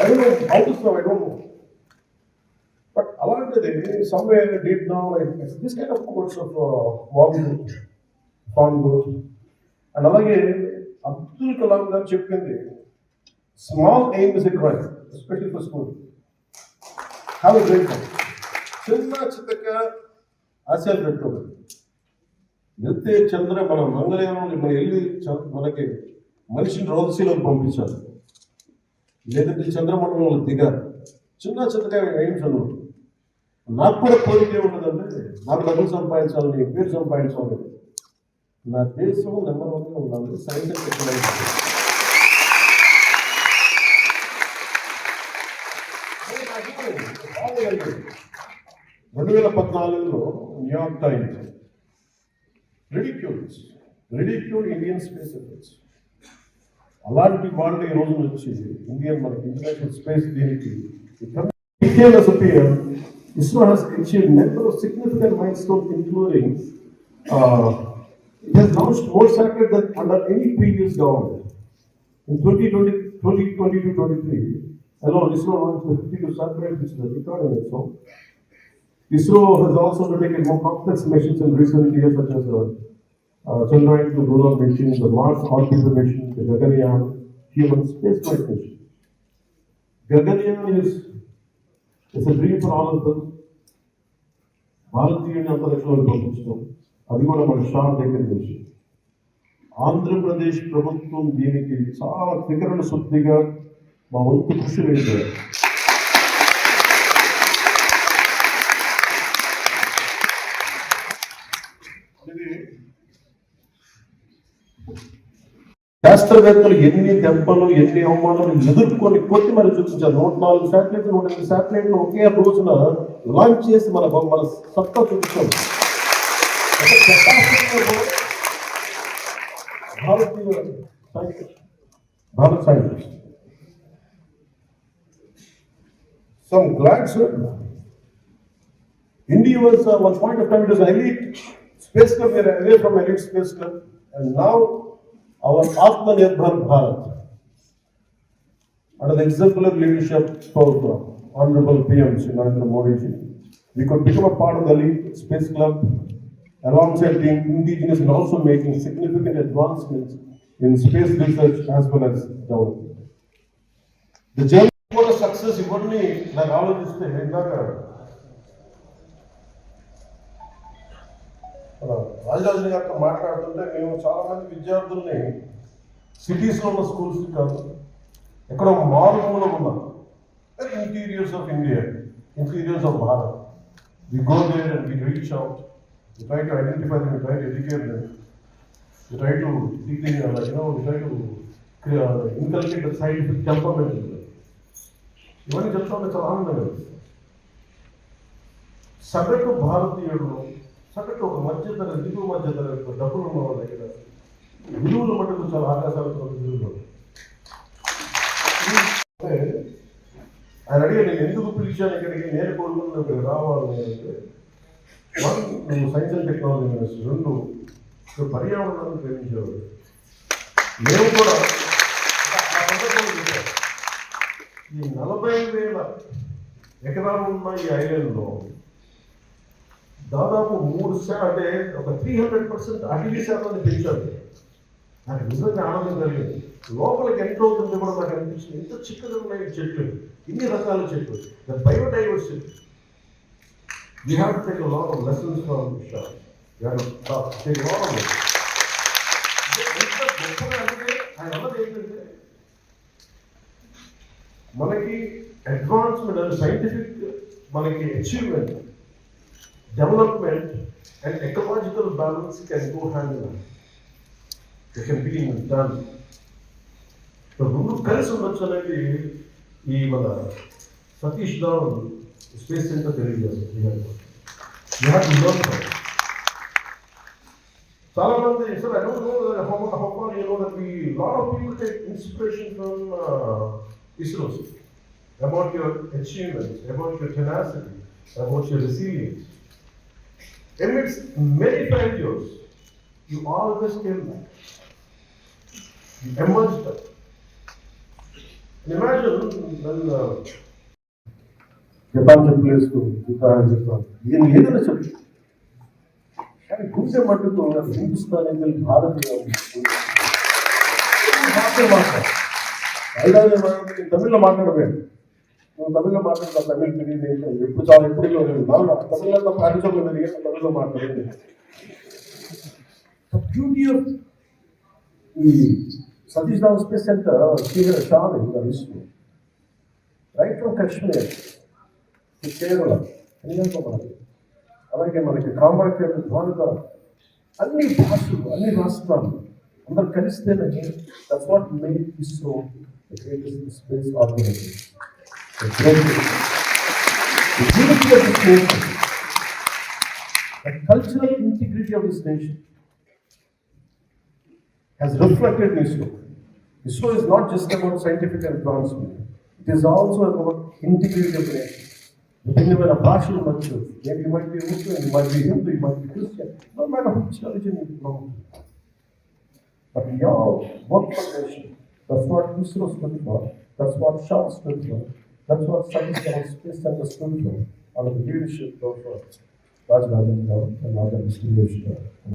I don't know how to solve, I don't know. But అలాంటిది somewhere deep down, like this kind of quotes of Walmart, Farnborough, and అలాగే అబ్దుల్ కలాం గారు చెప్పింది small aim is a crime, especially for school. Have a great time. చిన్న చిత్తగా ఆశయాలు పెట్టుకోవాలి. వెళ్తే మనం మంగళయానం మనం వెళ్ళి మనకి మనిషిని రోదశీలకు పంపించాలి, లేదంటే చంద్రమండలంలో దిగాలి. చిన్న చిత్తగా ఏం చదువు. నాకు కూడా కోరిక ఏముంటుందంటే నాకు డబ్బులు సంపాదించాలని, పేరు సంపాదించాలని. నా దేశం నెంబర్ 1గా ఉండాలి, సైన్స్ అండ్ టెక్నాలజీ. 2014లో New York Times ridicule Indian space efforts. అలాంటి వాళ్ళు ఈ రోజు వచ్చి ఇండియన్ మనకి ఇంటర్నేషనల్ స్పేస్ దీనికి ISRO has achieved number of significant milestones, including it has launched more satellites than under any previous government. In 2022-23, alone ISRO launched 52 satellites, which is a record in itself. ISRO has also undertaken more complex missions in recent years, such as Chandrayaan to lunar mission, the Mars orbital mission, the Gaganyaan human spaceflight mission. Gaganyaan is a dream for all of them. భారతీయుని అంతరిక్షంలో పంపించడం, అది కూడా మన short దగ్గర నుంచి. ఆంధ్రప్రదేశ్ ప్రభుత్వం దీనికి చాలా త్రికరణ శుద్ధిగా మా వంతు కృషి వేశారు. శాస్త్రవేత్తలు ఎన్ని దెబ్బలు, ఎన్ని అవమానాలు ఎదుర్కొని కొట్టి మరి చూపించారు. 104 శాటిలైట్లు, 108 శాటిలైట్లు ఒకే రోజున లాంచ్ చేసి మన సత్తా చూపించారు. Bharat scientist. So I'm glad, sir. India was one point of time it was an elite space club. We are away from elite space club, and now our Atmanirbhar Bharat, under the exemplary leadership of Honorable PM Shri Narendra Modi ji, we could become a part of the elite space club alongside being indigenous and also making significant advancements in space research as well as development. The journey for a success ఇవన్నీ నాకు ఆలోచిస్తే ఇందాక రాజరాజు గారితో మాట్లాడుతుంటే మేము చాలా మంది విద్యార్థుల్ని సిటీస్లో ఉన్న స్కూల్స్ కాదు, ఎక్కడో మారుమూల ఉన్న interiors of India, interiors of Bharat, we go there and we reach out, we try to identify them, we try to educate them, we try to we try to inculcate the scientific temperament. ఇవన్నీ చెప్తా ఉంటే చాలా ఆనందంగా ఉంది. సగటు భారతీయుడు, సగటు ఒక మధ్యతరగతి, దిగువ మధ్యతరగతి డబ్బులు ఉన్న వాళ్ళ దగ్గర విలువలు మటుకు చాలా ఆకాశాలతో విలువలు. ఆయన అడిగా నేను ఎందుకు పిలిచాను ఇక్కడికి, నేను కోరుకున్నాను ఇక్కడికి రావాలి అంటే, 1 నువ్వు సైన్స్ అండ్ టెక్నాలజీ మినిస్టర్, 2 నువ్వు పర్యావరణాన్ని ప్రేమించేవాడు. మేము కూడా ఈ 40,000 ఎకరాలు ఉన్న ఈ ఐలాండ్లో దాదాపు 3 అంటే ఒక 300% అటవీ శాతాన్ని పెంచారు. నాకు నిజంగా ఆనందం కలిగింది. లోపలికి ఎంటర్ అవుతుంటే కూడా నాకు అనిపించింది, ఎంత చిక్కగా ఉన్నాయి చెట్లు, ఇన్ని రకాల చెట్లు, the biodiversity. We have to take a lot of lessons from SHAR. ఆయన అన్నది ఏంటంటే, మనకి అడ్వాన్స్మెంట్ అండ్ సైంటిఫిక్ మనకి achievement, development and ecological balance can go hand in hand. They can be done. So రెండు కలిసి ఉండొచ్చు అనేది ఈ మన సతీష్ ధావన్ స్పేస్ సెంటర్ తెలియజేస్తారు. చాలా మంది sir I don't know how far you know that lot of people take inspiration from ISRO about your achievements, about your tenacity, about your resilience. Amidst many failures, you always came back. You emerged up. Imagine when Japan చెప్పులు వేస్తూ యుద్ధాన్ని చెప్తాను ఇది ఏదైనా చెప్పు కానీ గుండె మట్టుకు హిందుస్థాన్ భారతీయ తమిళ్లో మాట్లాడలేదు నువ్వు తమిళ్లో మాట్లాడతా తమిళ్ తెలియదు ఎప్పుడు చాలా ఎప్పుడు తమిళ తప్ప అన్ని చోట్ల జరిగే తమిళ్లో మాట్లాడలేదు బ్యూటీ ఆఫ్ ఈ సతీష్ ధావన్ స్పేస్ సెంటర్ చాలా విశ్వం రైట్ ఫ్రమ్ కాశ్మీర్ కేరళ కన్యాకుమారి అలాగే మనకి కామాఖ్య ద్వారక అన్ని భాషలు అన్ని రాష్ట్రాలు అందరు కలిస్తేనే that's what make ISRO the greatest space organisation the cultural integrity of this nation has reflected in ISRO. ISRO is not just about scientific advancement. It is also about integrity of the nation. When a partial culture, maybe you might be Muslim, you might be Hindu, you might be Christian, no matter which religion you belong to. But we all work for the nation. That's what ISRO stood for. That's what Shah stood for. That's what Science and Space Center stood for. Under the leadership of Rajarajan and other distinguished